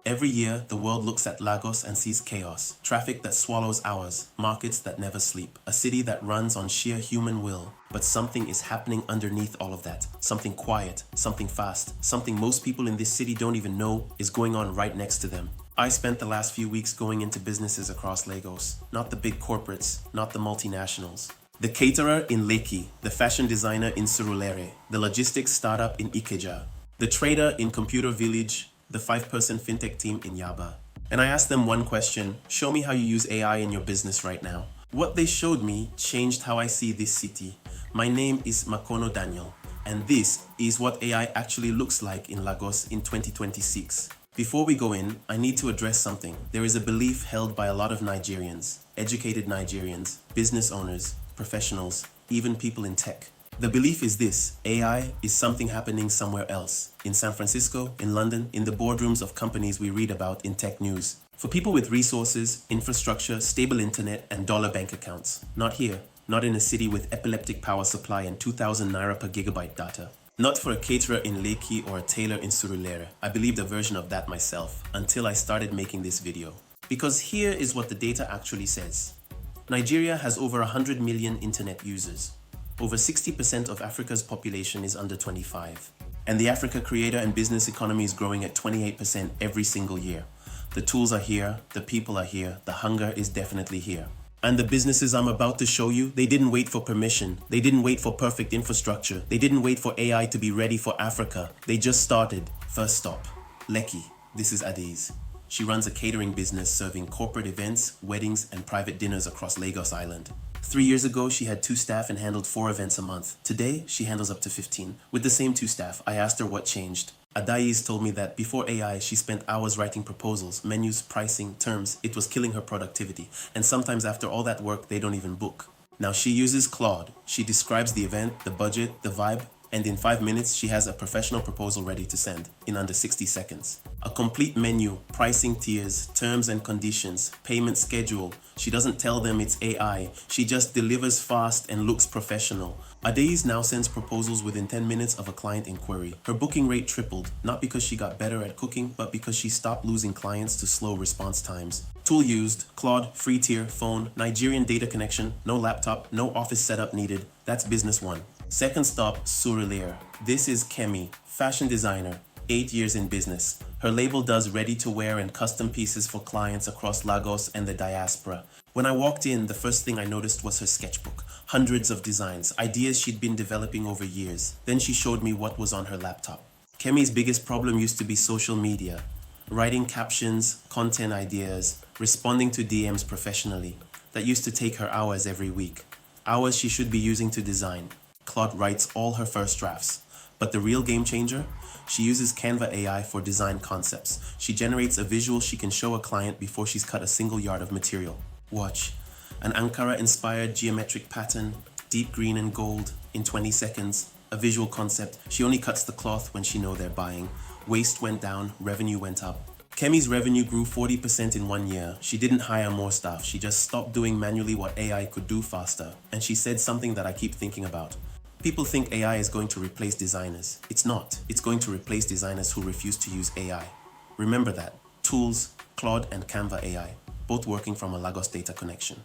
Every year, the world looks at Lagos and sees chaos, traffic that swallows hours, markets that never sleep, a city that runs on sheer human will. But something is happening underneath all of that. Something quiet, something fast, something most people in this city don't even know is going on right next to them. I spent the last few weeks going into businesses across Lagos, not the big corporates, not the multinationals. The caterer in Lekki, the fashion designer in Surulere, the logistics startup in Ikeja, the trader in Computer Village, the 5-person fintech team in Yaba. And I asked them one question: show me how you use AI in your business right now. What they showed me changed how I see this city. My name is Makono Daniel, and this is what AI actually looks like in Lagos in 2026. Before we go in, I need to address something. There is a belief held by a lot of Nigerians, educated Nigerians, business owners, professionals, even people in tech. The belief is this: AI is something happening somewhere else, in San Francisco, in London, in the boardrooms of companies we read about in tech news. For people with resources, infrastructure, stable internet, and dollar bank accounts. Not here, not in a city with epileptic power supply and 2,000 naira per gigabyte data. Not for a caterer in Lekki or a tailor in Surulere. I believed a version of that myself, until I started making this video. Because here is what the data actually says. Nigeria has over 100 million internet users. Over 60% of Africa's population is under 25. And the Africa creator and business economy is growing at 28% every single year. The tools are here, the people are here, the hunger is definitely here. And the businesses I'm about to show you, they didn't wait for permission. They didn't wait for perfect infrastructure. They didn't wait for AI to be ready for Africa. They just started. First stop, Lekki. This is Adeze. She runs a catering business serving corporate events, weddings, and private dinners across Lagos Island. 3 years ago, she had 2 staff and handled 4 events a month. Today, she handles up to 15. With the same 2 staff, I asked her what changed. Adeze told me that before AI, she spent hours writing proposals, menus, pricing, terms. It was killing her productivity. And sometimes after all that work, they don't even book. Now she uses Claude. She describes the event, the budget, the vibe, and in 5 minutes, she has a professional proposal ready to send in under 60 seconds. A complete menu, pricing tiers, terms and conditions, payment schedule. She doesn't tell them it's AI. She just delivers fast and looks professional. Adeze now sends proposals within 10 minutes of a client inquiry. Her booking rate tripled, not because she got better at cooking, but because she stopped losing clients to slow response times. Tool used: Claude, free tier, phone, Nigerian data connection, no laptop, no office setup needed. That's business 1. Second stop, Surulere. This is Kemi, fashion designer, 8 years in business. Her label does ready-to-wear and custom pieces for clients across Lagos and the diaspora. When I walked in, the first thing I noticed was her sketchbook. Hundreds of designs, ideas she'd been developing over years. Then she showed me what was on her laptop. Kemi's biggest problem used to be social media. Writing captions, content ideas, responding to DMs professionally. That used to take her hours every week. Hours she should be using to design. Claude writes all her first drafts. But the real game changer? She uses Canva AI for design concepts. She generates a visual she can show a client before she's cut a single yard of material. Watch. An Ankara-inspired geometric pattern, deep green and gold, in 20 seconds. A visual concept. She only cuts the cloth when she knows they're buying. Waste went down, revenue went up. Kemi's revenue grew 40% in 1 year. She didn't hire more staff. She just stopped doing manually what AI could do faster. And she said something that I keep thinking about. People think AI is going to replace designers. It's not. It's going to replace designers who refuse to use AI. Remember that. Tools, Claude and Canva AI, both working from a Lagos data connection.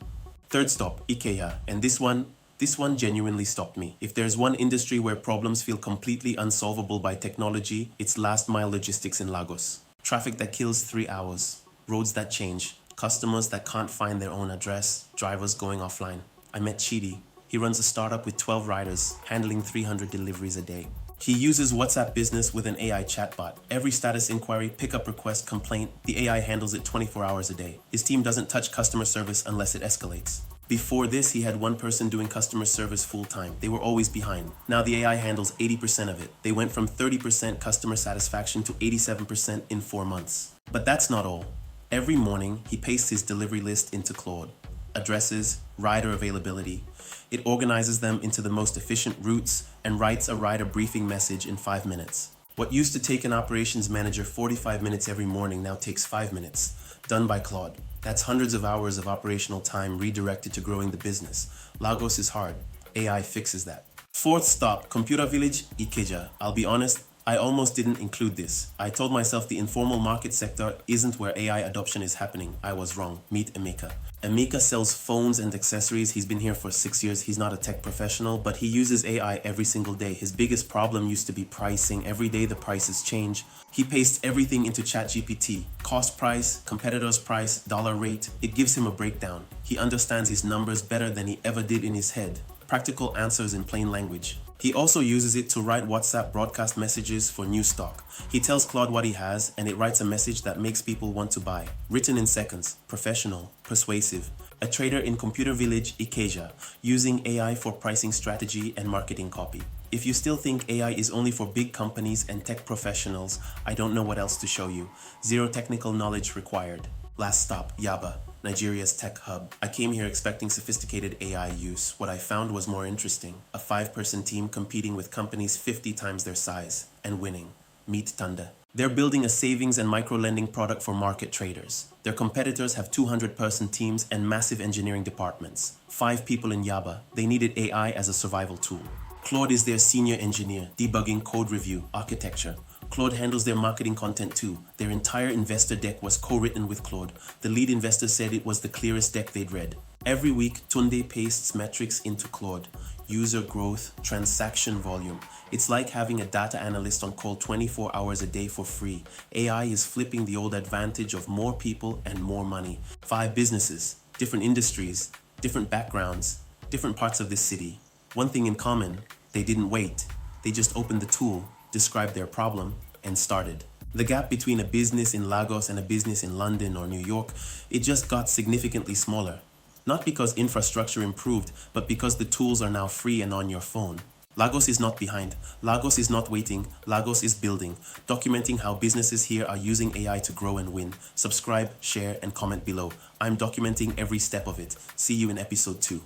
Third stop, Ikeja, and this one genuinely stopped me. If there's one industry where problems feel completely unsolvable by technology, it's last mile logistics in Lagos. Traffic that kills 3 hours, roads that change, customers that can't find their own address, drivers going offline. I met Chidi. He runs a startup with 12 riders, handling 300 deliveries a day. He uses WhatsApp Business with an AI chatbot. Every status inquiry, pickup request, complaint, the AI handles it 24 hours a day. His team doesn't touch customer service unless it escalates. Before this, he had one person doing customer service full-time. They were always behind. Now the AI handles 80% of it. They went from 30% customer satisfaction to 87% in 4 months. But that's not all. Every morning, he pastes his delivery list into Claude. Addresses, rider availability. It organizes them into the most efficient routes and writes a rider briefing message in 5 minutes. What used to take an operations manager 45 minutes every morning now takes 5 minutes, done by Claude. That's hundreds of hours of operational time redirected to growing the business. Lagos is hard. AI fixes that. Fourth stop, Computer Village, Ikeja. I'll be honest, I almost didn't include this. I told myself the informal market sector isn't where AI adoption is happening. I was wrong. Meet Emeka. Emeka sells phones and accessories. He's been here for 6 years. He's not a tech professional, but he uses AI every single day. His biggest problem used to be pricing. Every day the prices change. He pastes everything into ChatGPT. Cost price, competitor's price, dollar rate. It gives him a breakdown. He understands his numbers better than he ever did in his head. Practical answers in plain language. He also uses it to write WhatsApp broadcast messages for new stock. He tells Claude what he has, and it writes a message that makes people want to buy. Written in seconds, professional, persuasive. A trader in computer village Ikeja, using AI for pricing strategy and marketing copy. If you still think AI is only for big companies and tech professionals, I don't know what else to show you. Zero technical knowledge required. Last stop, Yaba, Nigeria's tech hub. I came here expecting sophisticated AI use. What I found was more interesting. A 5-person team competing with companies 50 times their size and winning. Meet Tanda. They're building a savings and micro-lending product for market traders. Their competitors have 200-person teams and massive engineering departments. 5 people in Yaba. They needed AI as a survival tool. Claude is their senior engineer, debugging code review, architecture. Claude handles their marketing content too. Their entire investor deck was co-written with Claude. The lead investor said it was the clearest deck they'd read. Every week, Tunde pastes metrics into Claude. User growth, transaction volume. It's like having a data analyst on call 24 hours a day for free. AI is flipping the old advantage of more people and more money. 5 businesses, different industries, different backgrounds, different parts of this city. One thing in common, they didn't wait. They just opened the tool, described their problem, and started. The gap between a business in Lagos and a business in London or New York, it just got significantly smaller. Not because infrastructure improved, but because the tools are now free and on your phone. Lagos is not behind. Lagos is not waiting. Lagos is building. Documenting how businesses here are using AI to grow and win. Subscribe, share, and comment below. I'm documenting every step of it. See you in episode 2.